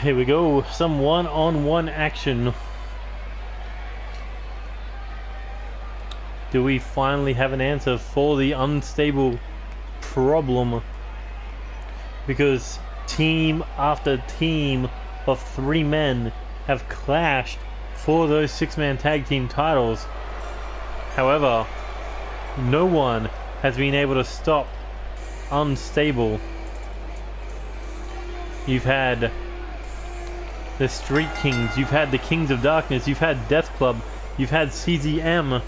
Here we go, some one-on-one action. Do we finally have an answer for the unstable problem? Because team after team of 3 men have clashed for those 6-man tag team titles. However, no one has been able to stop Unstable. You've had the Street Kings, you've had the Kings of Darkness, you've had Death Club, you've had CZM,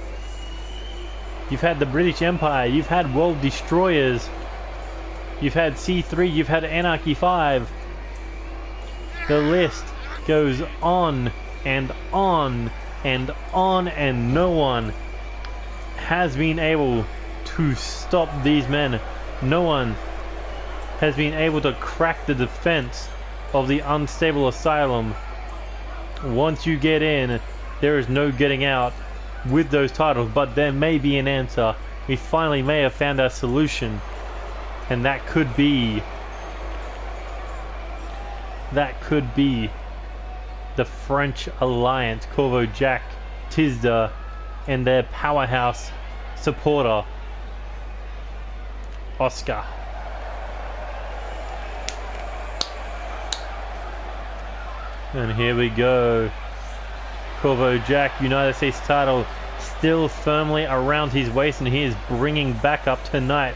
you've had the British Empire, you've had World Destroyers, you've had C3, you've had Anarchy 5. The list goes on and on and on, and no one has been able to stop these men. No one has been able to crack the defense of the Unstable Asylum. Once you get in, there is no getting out with those titles, but there may be an answer. We finally may have found our solution, and that could be the French Alliance, Corvo Jack, Tizda, and their powerhouse supporter, Oscar. And here we go. Corvo Jack, United States title still firmly around his waist, and he is bringing back up tonight.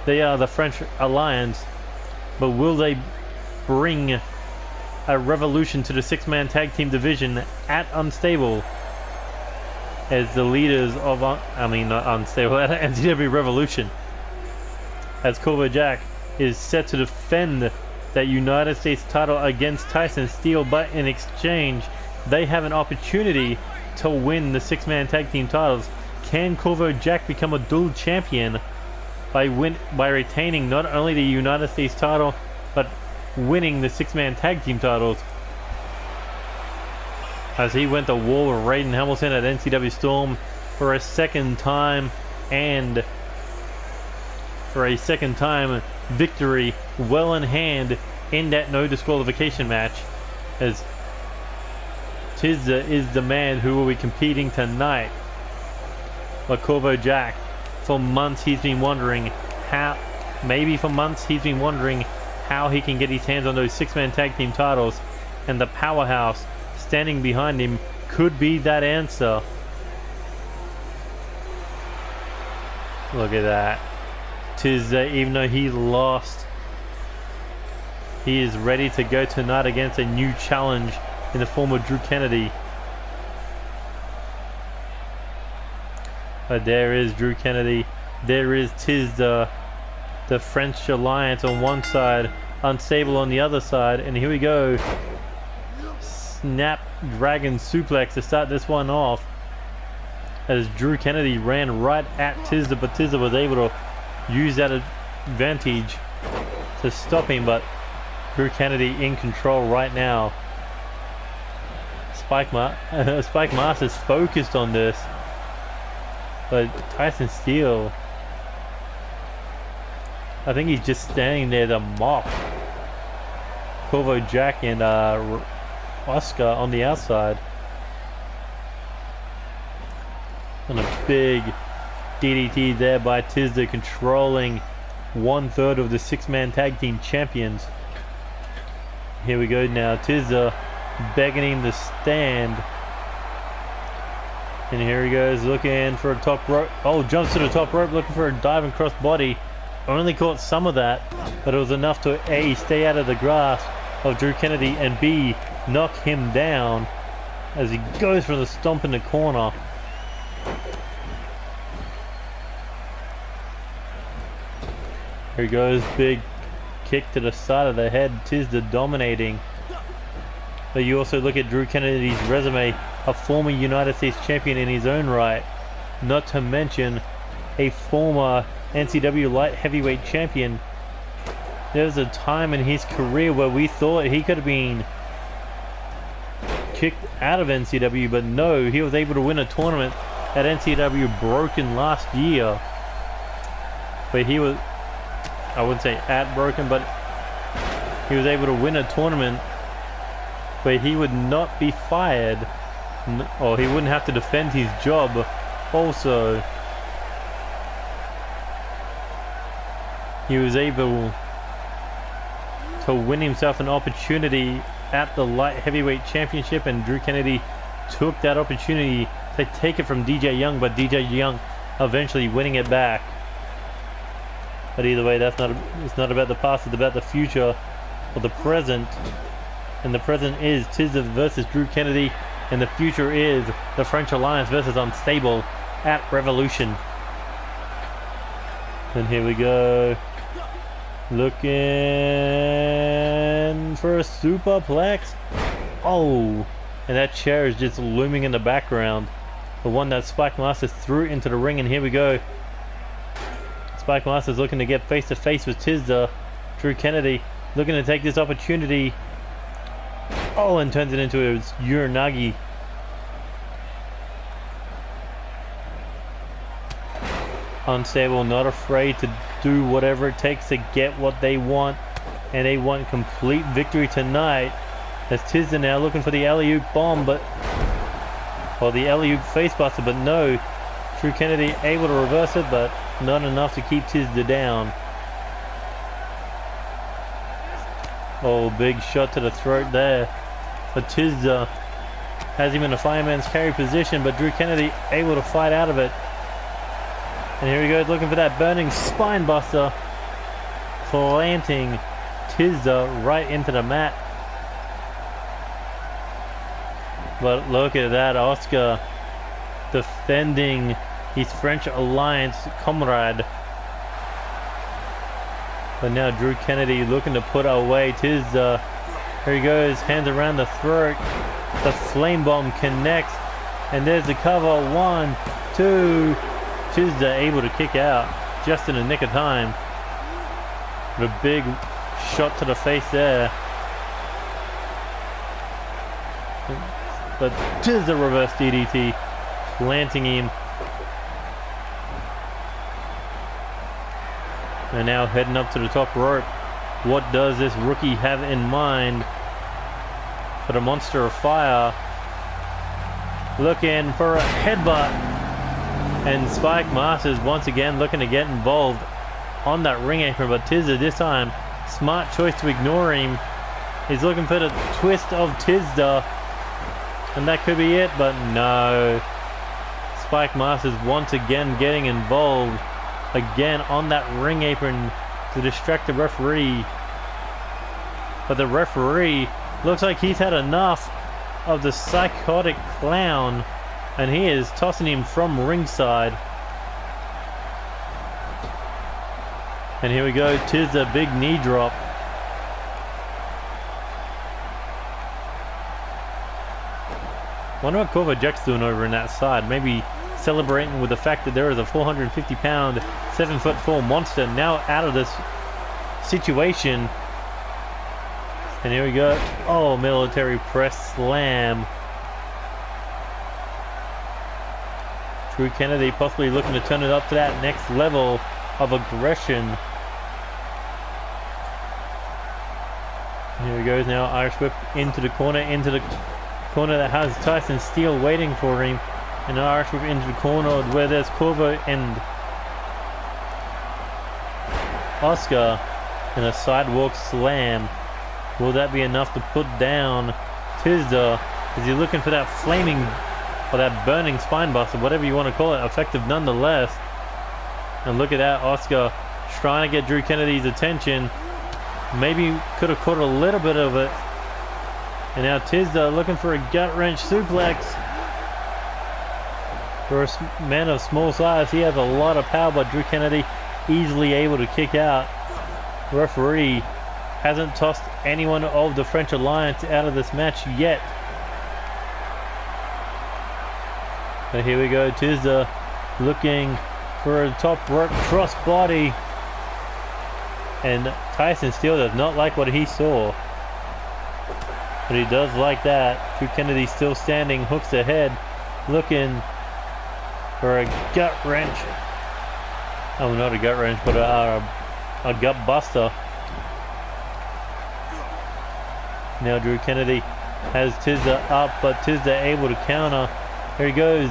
They are the French Alliance, but will they bring a revolution to the 6-man tag team division at Unstable as the leaders of, not Unstable, at NCW Revolution, as Corvo Jack is set to defend that United States title against Tyson Steele, but in exchange they have an opportunity to win the 6-man tag team titles. Can Corvo Jack become a dual champion by retaining not only the United States title but winning the 6-man tag team titles, as he went to war with Raiden Hamilton at NCW Storm for a second time, and for a second time victory well in hand in that no disqualification match, as Tizda is the man who will be competing tonight. But Corvo Jack, for months he's been wondering how he can get his hands on those 6-man tag team titles, and the powerhouse standing behind him could be that answer. Look at that. Tizda, even though he lost, he is ready to go tonight against a new challenge in the form of Drew Kennedy. But there is Drew Kennedy, there is Tizda, the French Alliance on one side, Unstable on the other side, and here we go. Snap Dragon Suplex to start this one off, as Drew Kennedy ran right at Tizda, but Tizda was able to use that advantage to stop him. But Drew Kennedy in control right now. Spike Master's focused on this, but Tyson Steele, I think he's just standing there to mock Corvo Jack and Oscar on the outside. And a big DDT there by Tizda, controlling 1/3 of the 6-man tag team champions. Here we go now. Tizda begging him to stand. And here he goes, looking for a top rope. Oh, jumps to the top rope, looking for a diving cross body. Only caught some of that, but it was enough to A, stay out of the grasp of Drew Kennedy, and B, knock him down as he goes for the stomp in the corner. Here he goes, big kick to the side of the head. Tizda dominating. But you also look at Drew Kennedy's resume, a former United States champion in his own right, not to mention a former NCW light heavyweight champion. There was a time in his career where we thought he could have been kicked out of NCW, but no, he was able to win a tournament at NCW Broken last year. But he was, I wouldn't say at Broken, but he was able to win a tournament where he would not be fired, or he wouldn't have to defend his job. Also, he was able to win himself an opportunity at the light heavyweight championship, and Drew Kennedy took that opportunity to take it from DJ Young, but DJ Young eventually winning it back. But either way, it's not about the past, it's about the future or the present. And the present is Tizda versus Drew Kennedy, and the future is the French Alliance versus Unstable at Revolution. And here we go. Looking for a superplex. Oh, and that chair is just looming in the background. The one that Spike Masters threw into the ring, and here we go. Spike Masters looking to get face to face with Tizda. Drew Kennedy looking to take this opportunity. Oh, and turns it into a Uranagi. Unstable, not afraid to do whatever it takes to get what they want, and they want complete victory tonight. As Tizda now looking for the alley-oop bomb, but or the alley-oop facebuster, but no. Drew Kennedy able to reverse it, but not enough to keep Tizda down. Oh, big shot to the throat there. But Tizda has him in a fireman's carry position, but Drew Kennedy able to fight out of it. And here he goes, looking for that burning spine buster, planting Tizda right into the mat. But look at that, Oscar defending his French Alliance comrade. But now Drew Kennedy looking to put away Tizda. Here he goes, hands around the throat. The flame bomb connects, and there's the cover. 1, 2. Tizda able to kick out just in the nick of time. With a big shot to the face there. But Tizda reverse DDT, planting him. And now heading up to the top rope. What does this rookie have in mind for the Monster of Fire? Looking for a headbutt. And Spike Masters once again looking to get involved on that ring apron, but Tizda this time, smart choice to ignore him. He's looking for the twist of Tizda, and that could be it, but no. Spike Masters once again getting involved again on that ring apron to distract the referee. But the referee looks like he's had enough of the psychotic clown, and he is tossing him from ringside. And here we go, Tizda, big knee drop. Wonder what Corvo Jack's doing over in that side. Maybe celebrating with the fact that there is a 450-pound, 7'4" monster now out of this situation. And here we go. Oh, military press slam. Drew Kennedy possibly looking to turn it up to that next level of aggression. Here he goes now, Irish whip into the corner that has Tyson Steele waiting for him. And an Irish whip into the corner where there's Corvo and Oscar in a sidewalk slam. Will that be enough to put down Tizda? Is he looking for that flaming or that burning spine buster, whatever you want to call it, effective nonetheless. And look at that, Oscar trying to get Drew Kennedy's attention. Maybe could have caught a little bit of it. And now Tizda looking for a gut wrench suplex. For a man of small size, he has a lot of power, but Drew Kennedy easily able to kick out. The referee hasn't tossed anyone of the French Alliance out of this match yet. But here we go, Tizda looking for a top rope crossbody. And Tyson Steele does not like what he saw. But he does like that. Drew Kennedy still standing, hooks ahead, looking for a gut wrench. Oh, not a gut wrench, but a gut buster. Now Drew Kennedy has Tizda up, but Tizda able to counter. Here he goes.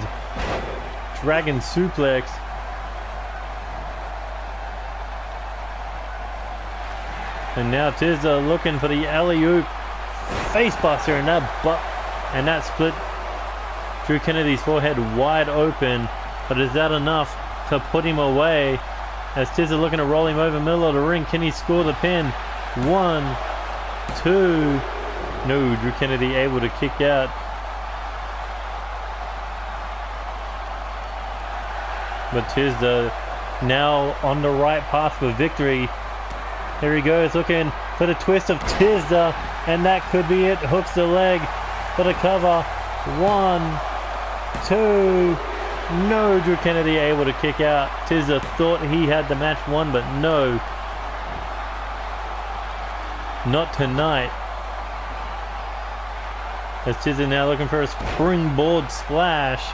Dragon suplex. And now Tizda looking for the alley-oop facebuster, and that split Drew Kennedy's forehead wide open. But is that enough to put him away? As Tizda looking to roll him over middle of the ring, can he score the pin? 1, 2. No, Drew Kennedy able to kick out. But Tizda now on the right path for victory. Here he goes, looking for the twist of Tizda, and that could be it. Hooks the leg for the cover. 1, 2. No, Drew Kennedy able to kick out. Tizda thought he had the match won, but no. Not tonight. As Tizda now looking for a springboard splash.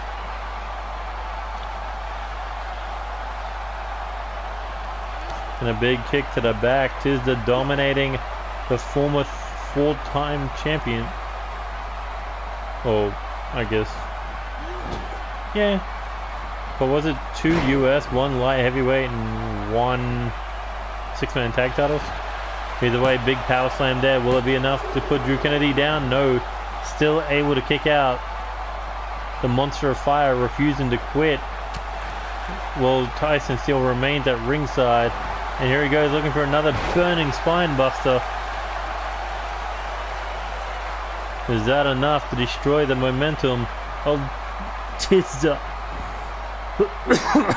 And a big kick to the back. Tizda dominating the former 4-time champion. Oh, I guess. Yeah. But was it 2 US, 1 light heavyweight, and 1 6-man tag titles? Either way, big power slam there. Will it be enough to put Drew Kennedy down? No. Still able to kick out. The Monster of Fire refusing to quit. Well, Tyson still remains at ringside. And here he goes looking for another burning spine buster. Is that enough to destroy the momentum of Tizda?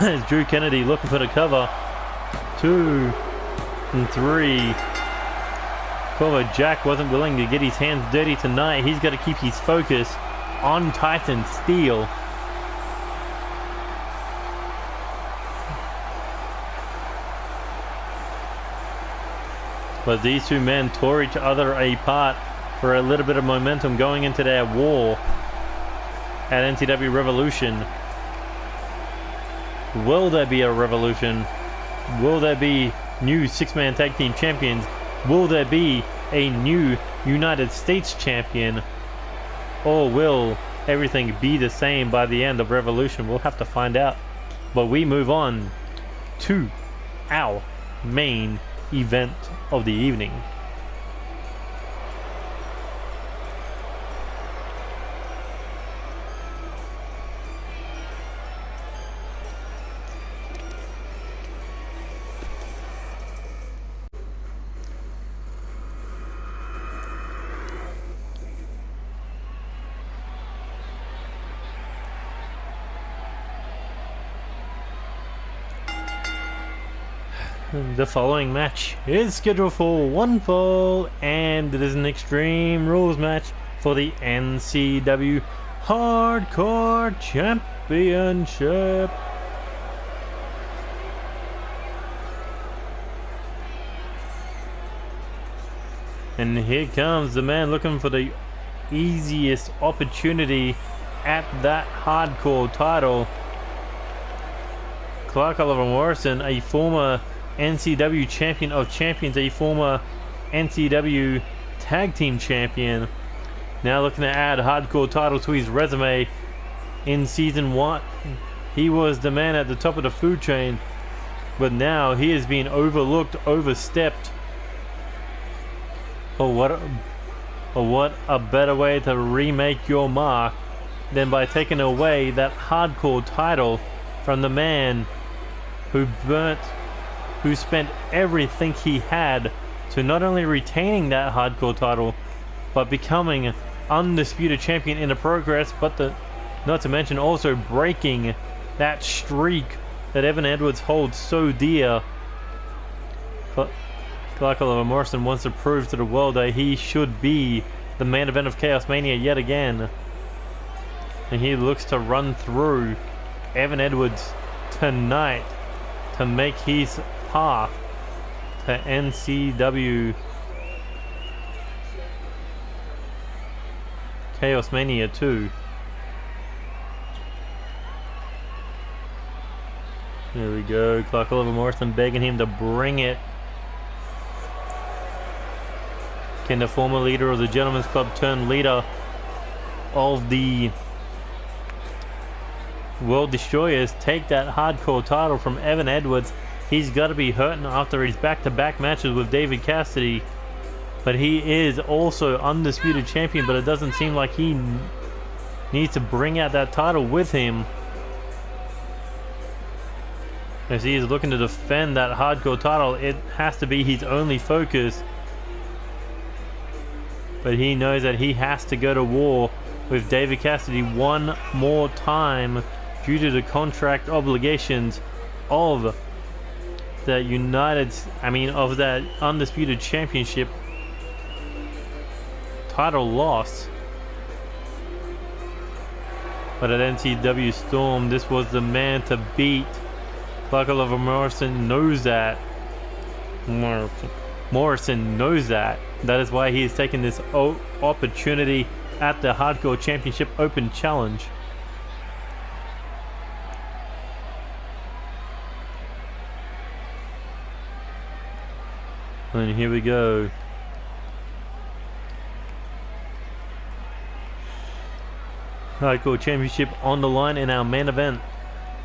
As Drew Kennedy looking for the cover. 2 and 3. However, Jack wasn't willing to get his hands dirty tonight. He's got to keep his focus on Titan Steel. But these two men tore each other apart for a little bit of momentum going into their war at NCW Revolution. Will there be a revolution? Will there be new 6-man tag team champions? Will there be a new United States champion? Or will everything be the same by the end of Revolution? We'll have to find out. But we move on to our main event of the evening. The following match is scheduled for one fall, and it is an Extreme Rules match for the NCW Hardcore Championship. And here comes the man looking for the easiest opportunity at that hardcore title. Clark Oliver Morrison, a former NCW Champion of Champions, a former NCW Tag Team Champion, now looking to add hardcore title to his resume. In season 1, he was the man at the top of the food chain, but now he is being overlooked, overstepped. What a better way to remake your mark than by taking away that hardcore title from the man who spent everything he had to not only retaining that hardcore title, but becoming undisputed champion in the progress, but not to mention also breaking that streak that Evan Edwards holds so dear. But Clark Oliver Morrison wants to prove to the world that he should be the main event of Chaos Mania yet again. And he looks to run through Evan Edwards tonight to make his path to NCW Chaos Mania 2. There we go. Clark Oliver Morrison begging him to bring it. Can the former leader of the Gentleman's Club turn leader of the World Destroyers take that hardcore title from Evan Edwards? He's got to be hurting after his back-to-back matches with David Cassidy. But he is also Undisputed Champion, but it doesn't seem like he needs to bring out that title with him, as he is looking to defend that hardcore title. It has to be his only focus. But he knows that he has to go to war with David Cassidy one more time due to the contract obligations of that of that Undisputed Championship title loss. But at NCW Storm, this was the man to beat. Clark Morrison knows that. Morrison knows that. That is why he is taking this opportunity at the Hardcore Championship Open Challenge. And here we go. Hardcore Championship on the line in our main event.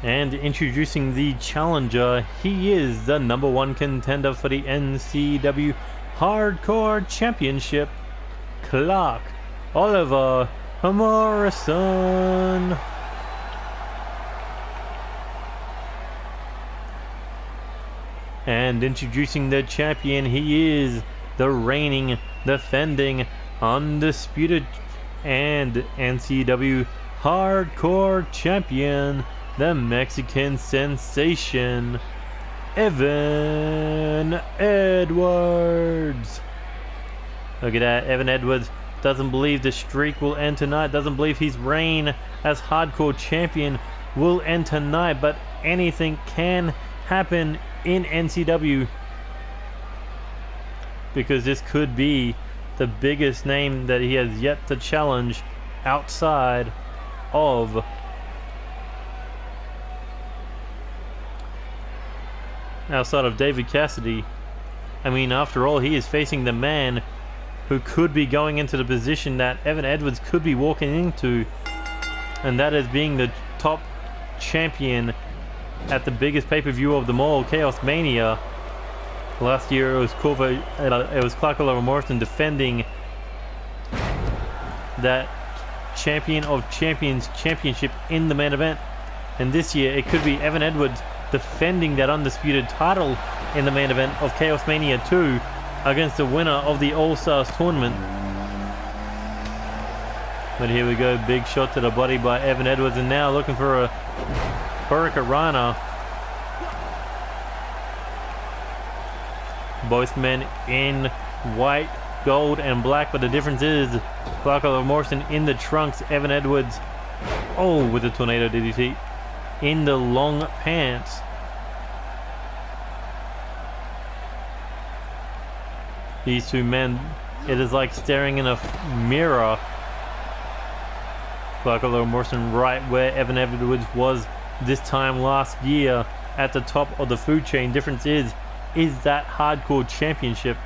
And introducing the challenger, he is the #1 contender for the NCW Hardcore Championship, Clark Oliver Morrison. And introducing the champion, he is the reigning, defending, undisputed and NCW Hardcore Champion, the Mexican Sensation, Evan Edwards. Look at that. Evan Edwards doesn't believe the streak will end tonight, doesn't believe his reign as Hardcore Champion will end tonight, but anything can happen in NCW, because this could be the biggest name that he has yet to challenge outside of David Cassidy. I mean, after all, he is facing the man who could be going into the position that Evan Edwards could be walking into, and that is being the top champion at the biggest pay-per-view of them all, Chaos Mania. Last year it was Clark Oliver Morrison defending that Champion of Champions championship in the main event, and this year it could be Evan Edwards defending that undisputed title in the main event of Chaos Mania 2 against the winner of the All-Stars tournament. But here we go, big shot to the body by Evan Edwards, and now looking for a Hurricanrana. Both men in white, gold, and black, but the difference is Clark Oliver Morrison in the trunks, Evan Edwards, with a tornado DDT, in the long pants. These two men, it is like staring in a mirror. Clark Oliver Morrison right where Evan Edwards was this time last year, at the top of the food chain. Difference is that Hardcore Championship.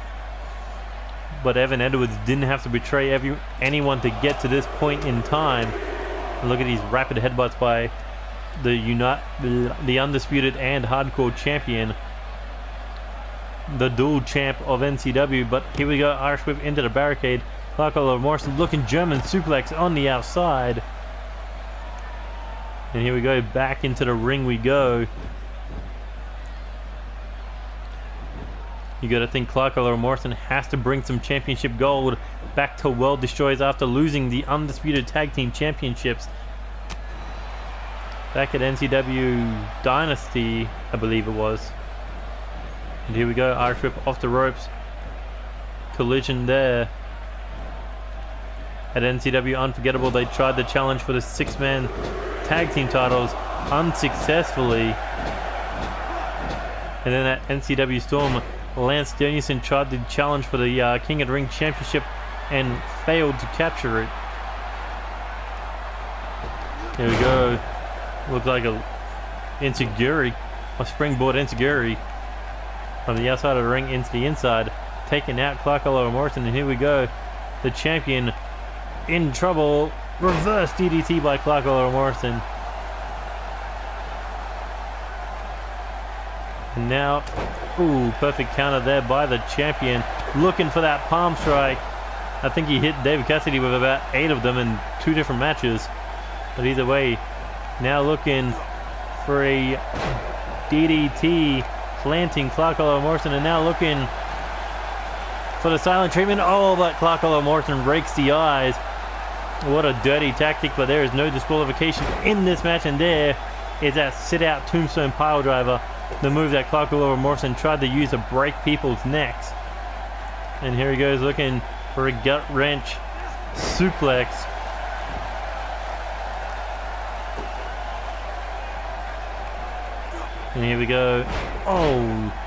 But Evan Edwards didn't have to betray anyone to get to this point in time. And look at these rapid headbutts by the undisputed and Hardcore Champion, the dual champ of NCW. But here we go, Irish whip into the barricade. Clark Oliver Morrison looking German suplex on the outside. And here we go, back into the ring we go. You got to think Clark Oliver Morrison has to bring some championship gold back to World Destroyers after losing the Undisputed Tag Team Championships back at NCW Dynasty, I believe it was. And here we go, Irish whip off the ropes. Collision there. At NCW Unforgettable, they tried the challenge for the 6-man tag team titles unsuccessfully. And then at NCW Storm, Lance Danielson tried the challenge for the King of the Ring Championship and failed to capture it. Here we go. Looks like a springboard enziguri from the outside of the ring into the inside. taking out Clark Oliver Morrison, and here we go. The champion in trouble. Reverse DDT by Clark Oliver Morrison. And now, ooh, perfect counter there by the champion. Looking for that palm strike. I think he hit David Cassidy with about 8 of them in 2 different matches. But either way, now looking for a DDT, planting Clark Oliver Morrison, and now looking for the silent treatment. Oh, but Clark Oliver Morrison rakes the eyes. What a dirty tactic, but there is no disqualification in this match, and there is that sit-out tombstone pile driver, the move that Clark Oliver Morrison tried to use to break people's necks. And here he goes looking for a gut wrench suplex. And here we go. Oh.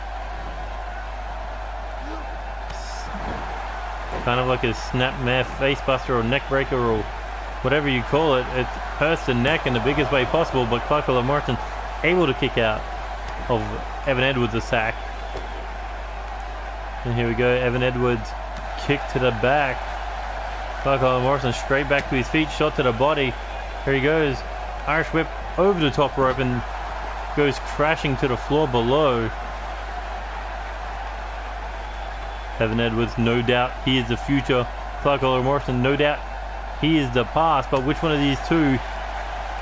Kind of like a snapmare facebuster or neck breaker or whatever you call it. It hurts the neck in the biggest way possible, but Clark Oliver Morrison able to kick out of Evan Edwards' a sack. And here we go. Evan Edwards kick to the back. Clark Oliver Morrison straight back to his feet, shot to the body. Here he goes. Irish whip over the top rope and goes crashing to the floor below. Evan Edwards, no doubt he is the future. Clark Oliver Morrison, no doubt he is the past. But which one of these two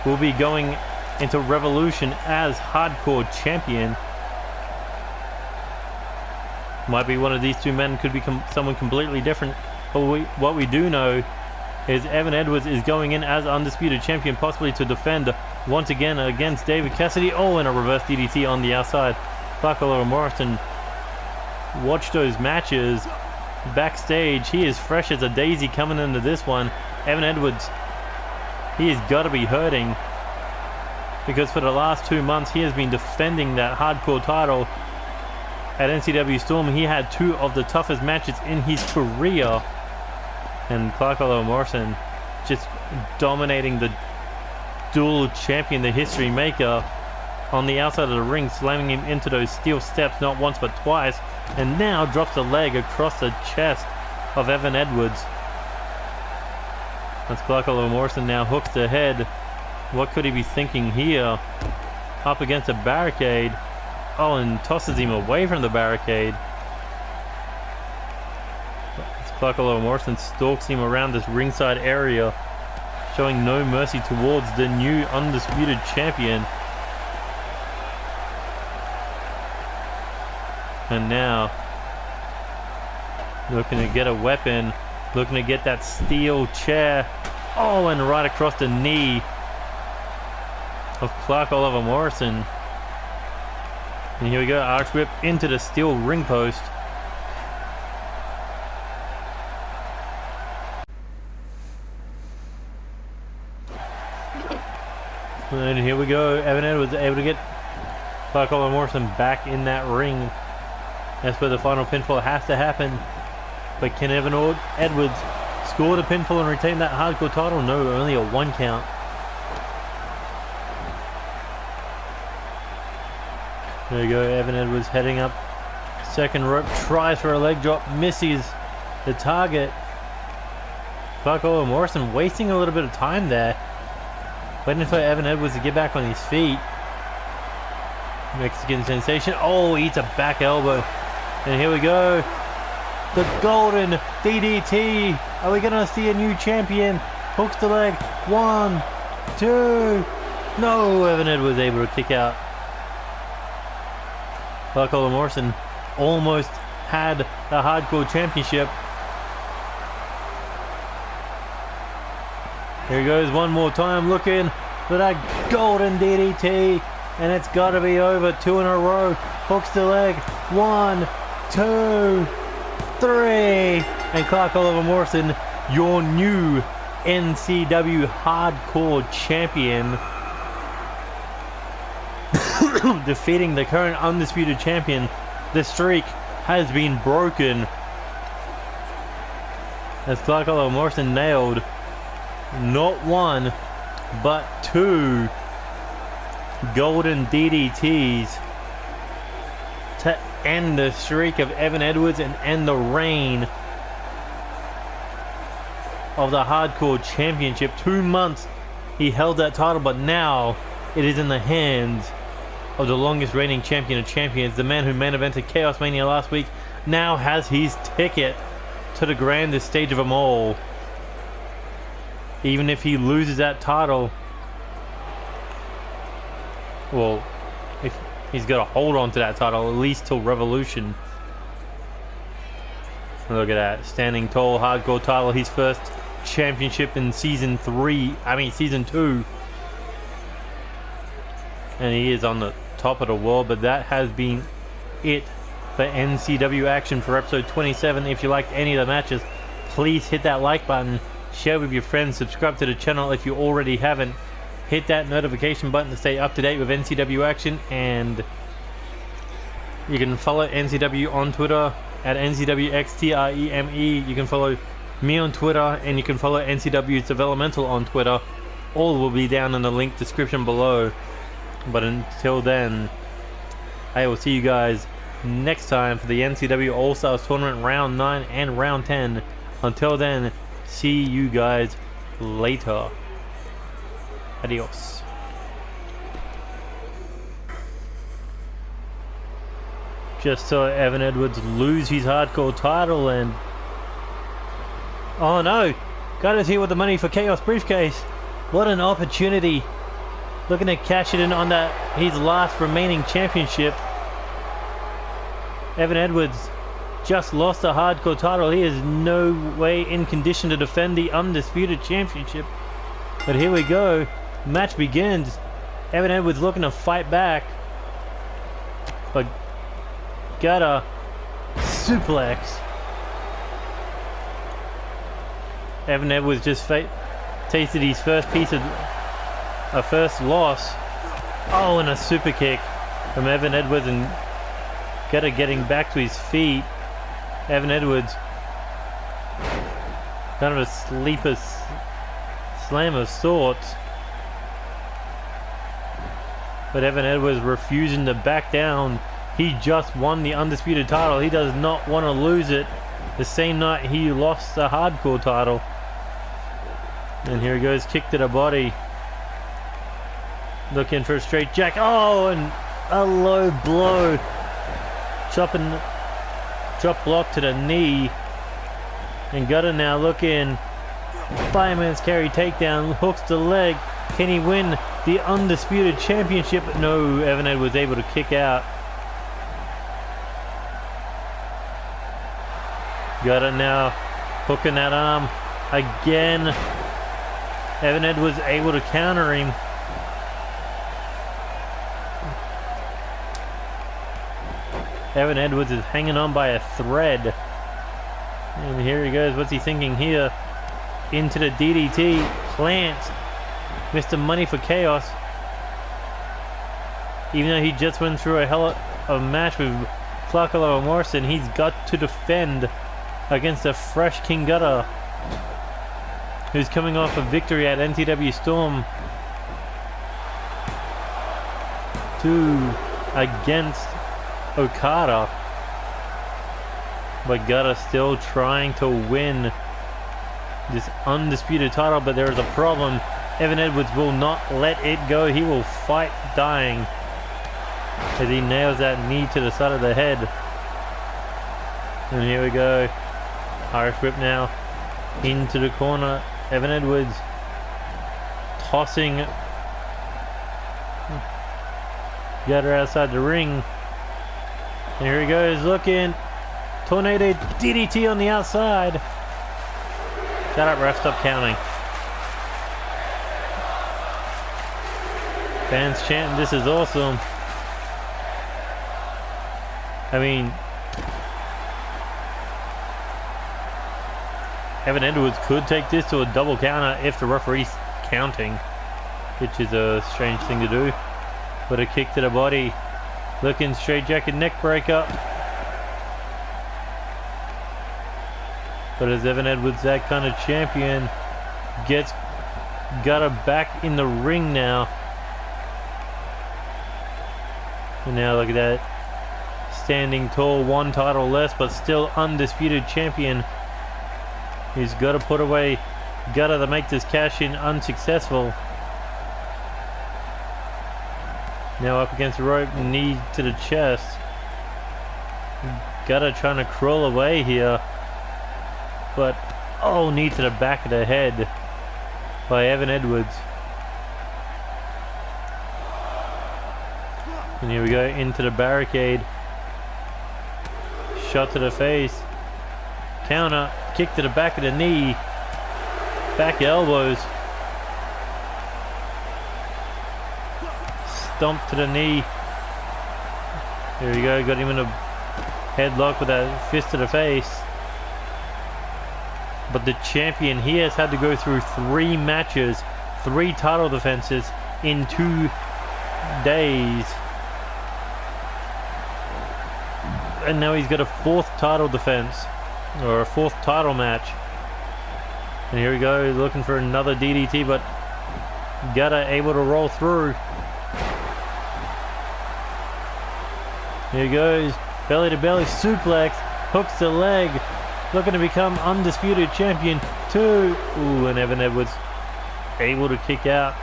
will be going into Revolution as hardcore champion? Might be one of these two men, could become someone completely different. But what we do know is Evan Edwards is going in as undisputed champion, possibly to defend once again against David Cassidy. Oh, and a reverse DDT on the outside. Clark Oliver Morrison, watch those matches backstage. He is fresh as a daisy coming into this one. Evan Edwards, he has got to be hurting, because for the last 2 months he has been defending that hardcore title at NCW Storm. He had 2 of the toughest matches in his career, and Clark Oliver Morrison just dominating the dual champion, the history maker, on the outside of the ring, slamming him into those steel steps not once but twice, and now drops a leg across the chest of Evan Edwards. As Clark Oliver Morrison now hooks ahead. What could he be thinking here? Up against a barricade. Oh, and tosses him away from the barricade. As Clark Oliver Morrison stalks him around this ringside area, showing no mercy towards the new undisputed champion. And now, looking to get a weapon, looking to get that steel chair. Oh, and right across the knee of Clark Oliver Morrison. And here we go, arch whip into the steel ring post. And here we go, Evan Edwards able to get Clark Oliver Morrison back in that ring. That's where the final pinfall has to happen. But can Evan Edwards score the pinfall and retain that hardcore title? No, only a 1 count. There you go, Evan Edwards heading up. Second rope, tries for a leg drop, misses the target. Clark Oliver Morrison wasting a little bit of time there, waiting for Evan Edwards to get back on his feet. Mexican sensation. Oh, eats a back elbow. And here we go. The golden DDT. Are we going to see a new champion? Hooks the leg. 1, 2. No, Evan Edwards able to kick out. Clark Oliver Morrison almost had the hardcore championship. Here he goes one more time, looking for that golden DDT. And it's got to be over. 2 in a row. Hooks the leg. 1, 2, 3. And Clark Oliver Morrison, your new NCW Hardcore Champion, defeating the current undisputed champion. The streak has been broken, as Clark Oliver Morrison nailed not 1 but 2 golden DDTs, to end the streak of Evan Edwards and end the reign of the Hardcore Championship. 2 months he held that title, but now it is in the hands of the longest reigning champion of champions. The man who main evented Chaos Mania last week now has his ticket to the grandest stage of them all. Even if he loses that title, well, if he's got to hold on to that title at least till Revolution. Look at that, standing tall, hardcore title, his first championship in season 2, and he is on the top of the world. But that has been it for NCW action for episode 27. If you liked any of the matches, please hit that like button, share with your friends, subscribe to the channel if you already haven't, hit that notification button to stay up to date with NCW action, and you can follow NCW on Twitter at NCWXTREME. You can follow me on Twitter, and you can follow NCW's Developmental on Twitter. All will be down in the link description below. But until then, I will see you guys next time for the NCW All-Stars Tournament Round 9 and Round 10. Until then, see you guys later. Adios. Just saw Evan Edwards lose his hardcore title, and oh no, Gotta's here with the money for Chaos briefcase. What an opportunity. Looking to cash it in on his last remaining championship. Evan Edwards just lost the hardcore title. He is no way in condition to defend the Undisputed Championship. But here we go. Match begins. Evan Edwards looking to fight back, but Gotta suplex. Evan Edwards just tasted his first first loss. Oh, and a super kick from Evan Edwards, and Gotta getting back to his feet. Evan Edwards, kind of a sleeper slam of sorts, but Evan Edwards refusing to back down. He just won the Undisputed title. He does not want to lose it the same night he lost the hardcore title. And here he goes, kick to the body. Looking for a straight jack. Oh, and a low blow. Drop block to the knee. And Gotta now looking. Fireman's carry takedown. Hooks the leg. Can he win the Undisputed Championship? No, Evan Edwards was able to kick out. Gotta now hooking that arm again. Evan Edwards able to counter him. Evan Edwards is hanging on by a thread. And here he goes. What's he thinking here? Into the DDT. Plant. Mr. Money for Chaos. Even though he just went through a hell of a match with Flacco and Morrison, he's got to defend against a fresh King Gotta, who's coming off a victory at NCW Storm 2 against Okada. But Gotta still trying to win this Undisputed title, but there is a problem. Evan Edwards will not let it go. He will fight dying as he nails that knee to the side of the head. And here we go. Irish whip now into the corner. Evan Edwards tossing Gotta outside the ring. And here he goes, looking. Tornado DDT on the outside. Shut up, ref, stop counting. Fans chanting, this is awesome. I mean, Evan Edwards could take this to a double counter if the referee's counting, which is a strange thing to do. But a kick to the body. Looking straight jacket neck breaker. But as Evan Edwards, that kind of champion, gets Gotta back in the ring now. And now look at that. standing tall, one title less, but still undisputed champion. He's got to put away Gutter to make this cash in unsuccessful. Now up against the rope, knee to the chest. Gutter trying to crawl away here, but oh, knee to the back of the head by Evan Edwards. And here we go into the barricade. Shot to the face. Counter, kick to the back of the knee. Back elbows. Stomp to the knee. There we go, got him in a headlock with that fist to the face. But the champion, he has had to go through 3 matches, 3 title defenses in 2 days. And now he's got a 4th title defense, or a 4th title match. And here we go, looking for another DDT, but Gutter able to roll through. Here he goes, belly to belly suplex, hooks the leg, looking to become undisputed champion. 2, ooh, and Evan Edwards able to kick out.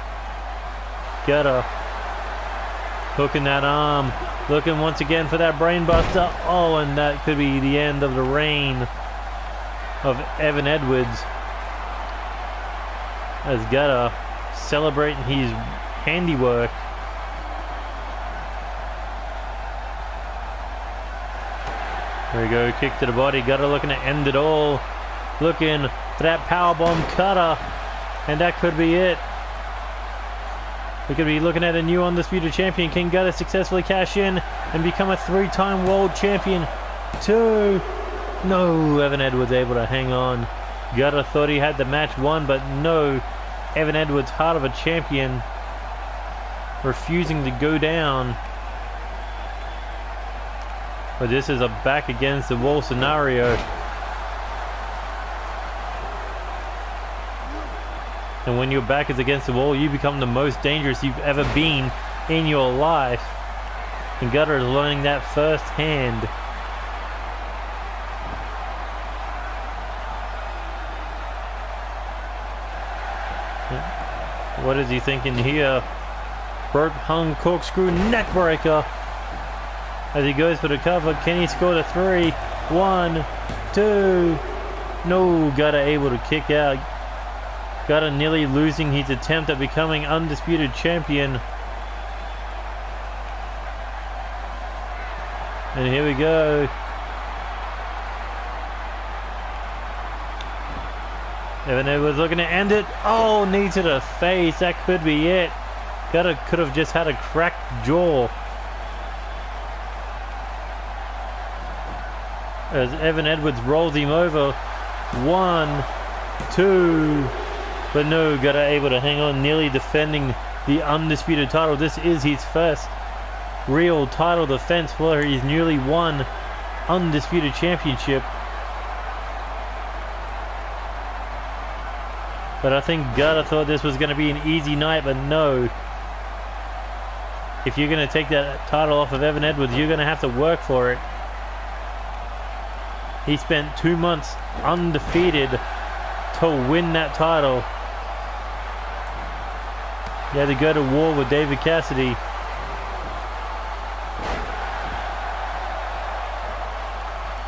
Gutter hooking that arm, looking once again for that brain buster. Oh, and that could be the end of the reign of Evan Edwards, as Gutter celebrating his handiwork. There we go, kick to the body. Gutter looking to end it all, looking for that powerbomb cutter, and that could be it. We could be looking at a new undisputed champion. Can Gutter successfully cash in and become a 3-time world champion? 2. No, Evan Edwards able to hang on. Gutter thought he had the match won, but no. Evan Edwards, heart of a champion, refusing to go down. But this is a back against the wall scenario. And when your back is against the wall, you become the most dangerous you've ever been in your life. And Gutter is learning that firsthand. What is he thinking here? Rope hung corkscrew neck breaker. As he goes for the cover, can he score the 3? 1, 2. No, Gutter able to kick out. Gutter nearly losing his attempt at becoming undisputed champion. And here we go. Evan Edwards looking to end it. Oh, knee to the face. That could be it. Gutter could have just had a cracked jaw. As Evan Edwards rolls him over. 1, 2. But no, Gutter able to hang on, nearly defending the undisputed title. This is his first real title defense for his newly won undisputed championship. But I think Gutter thought this was going to be an easy night, but no. If you're going to take that title off of Evan Edwards, you're going to have to work for it. He spent 2 months undefeated to win that title. He had to go to war with David Cassidy.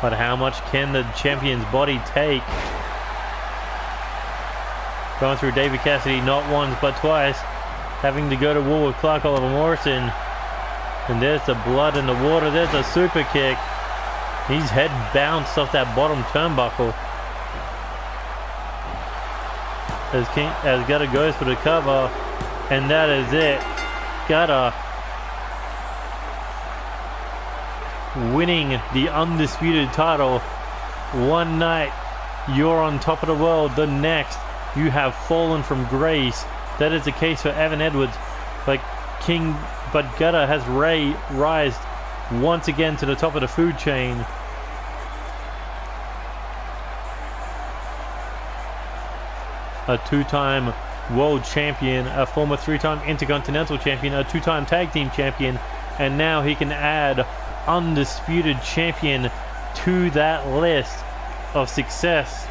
But how much can the champion's body take? Going through David Cassidy not once but twice. Having to go to war with Clark Oliver Morrison. And there's the blood in the water. There's a super kick. His head bounced off that bottom turnbuckle. As Gutter goes for the cover. And that is it. Gutter winning the undisputed title. One night you're on top of the world, the next you have fallen from grace. That is the case for Evan Edwards. But Gutter has rised once again to the top of the food chain. A 2-time world champion, a former 3-time Intercontinental champion, a 2-time tag team champion, and now he can add undisputed champion to that list of success.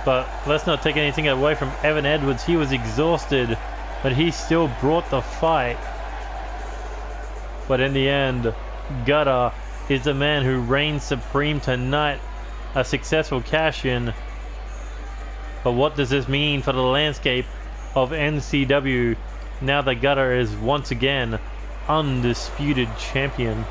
But let's not take anything away from Evan Edwards. He was exhausted, but he still brought the fight. But in the end, Gutter is the man who reigns supreme tonight. A successful cash-in. But what does this mean for the landscape of NCW now that Gutter is once again undisputed champion?